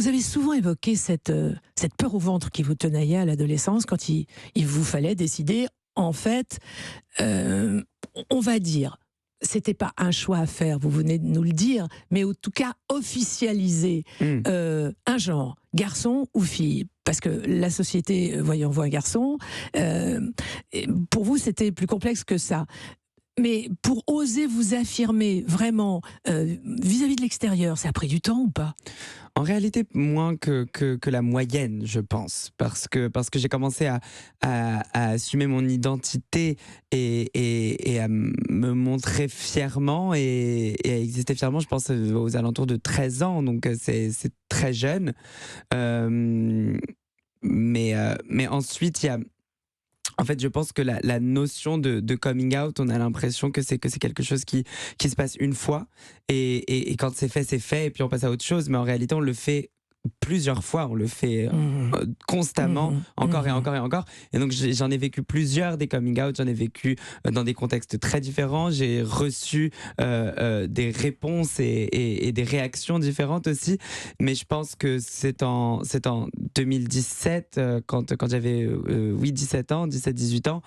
Vous avez souvent évoqué cette peur au ventre qui vous tenaillait à l'adolescence quand il vous fallait décider, en fait, on va dire, c'était pas un choix à faire, vous venez de nous le dire, mais en tout cas officialiser Mmh. un genre, garçon ou fille. Parce que la société, voyons, voit un garçon. Et pour vous, c'était plus complexe que ça. Mais pour oser vous affirmer vraiment vis-à-vis de l'extérieur, ça a pris du temps ou pas? En réalité, moins que la moyenne, je pense. Parce que j'ai commencé à assumer mon identité et à me montrer fièrement et à exister fièrement, je pense, aux alentours de 13 ans. Donc, c'est très jeune. Euh, mais ensuite, il y a. En fait, je pense que la notion de coming out, on a l'impression que c'est quelque chose qui se passe une fois et quand c'est fait et puis on passe à autre chose. Mais en réalité, on le fait plusieurs fois, on le fait Mmh. constamment, Mmh. encore et Mmh. encore et encore. Et donc j'en ai vécu plusieurs des coming out, j'en ai vécu dans des contextes très différents. J'ai reçu des réponses et des réactions différentes aussi. Mais je pense que c'est en 2017, quand j'avais oui, 17 ans, 17-18 ans,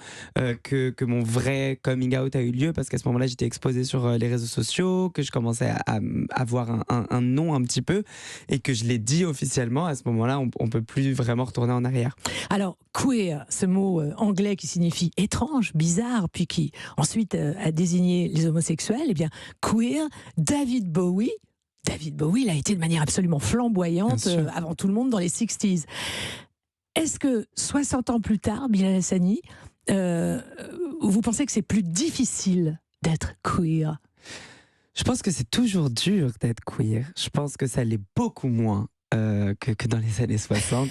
que mon vrai coming out a eu lieu, parce qu'à ce moment-là, j'étais exposée sur les réseaux sociaux, que je commençais à avoir un nom un petit peu, et que je l'ai dit officiellement. À ce moment-là, on peut plus vraiment retourner en arrière. Alors, queer, ce mot anglais qui signifie étrange, bizarre, puis qui ensuite a désigné les homosexuels, eh bien, queer, David Bowie, il a été de manière absolument Bien flamboyante sûr. avant tout le monde dans les 60s. Est-ce que 60 ans plus tard, Bilal Hassani, euh, vous pensez que c'est plus difficile d'être queer? Je pense que c'est toujours dur d'être queer. Je pense que ça l'est beaucoup moins que dans les années 60.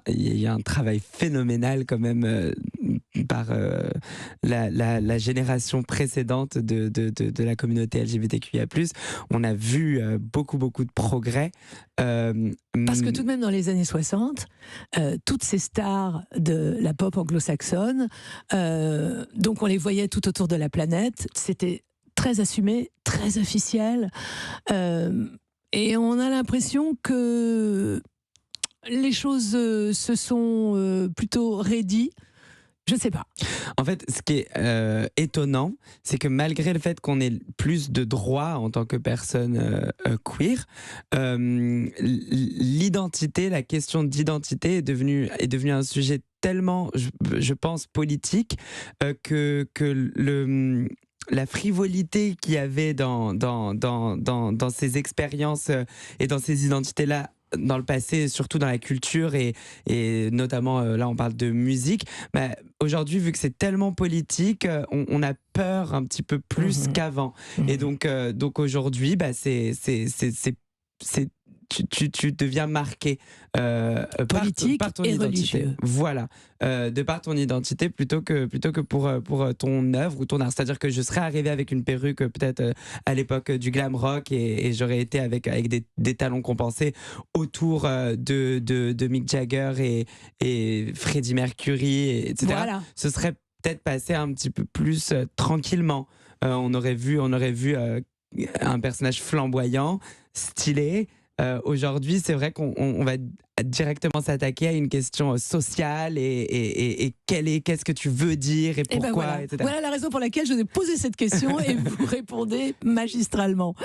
Il y a un travail phénoménal quand même par la génération précédente de la communauté LGBTQIA+. On a vu beaucoup, beaucoup de progrès. Euh, Parce que mm, tout de même, dans les années 60, toutes ces stars de la pop anglo-saxonne, donc on les voyait tout autour de la planète, c'était très assumé, très officiel, euh, et on a l'impression que les choses se sont plutôt raidies. Je ne sais pas. En fait, ce qui est étonnant, c'est que malgré le fait qu'on ait plus de droits en tant que personne queer, l'identité, la question d'identité est devenue un sujet tellement, je pense, politique que la frivolité qu'il y avait dans ces expériences et dans ces identités-là dans le passé, surtout dans la culture et notamment là on parle de musique, bah, aujourd'hui vu que c'est tellement politique, on a peur un petit peu plus Mhm. qu'avant. Et Mhm. donc aujourd'hui, bah, c'est tu deviens marqué Politique par ton et identité. religieux. Voilà, de par ton identité plutôt que pour ton œuvre ou ton art. C'est-à-dire que je serais arrivé avec une perruque peut-être à l'époque du glam rock et j'aurais été avec des talons compensés autour de Mick Jagger et Freddie Mercury, etc. Voilà. Ce serait peut-être passé un petit peu plus tranquillement. On aurait vu un personnage flamboyant, stylé. Aujourd'hui, c'est vrai qu'on va directement s'attaquer à une question sociale et qu'est-ce que tu veux dire et Et ben pourquoi, voilà. etc. Voilà la raison pour laquelle je vous ai posé cette question et vous répondez magistralement.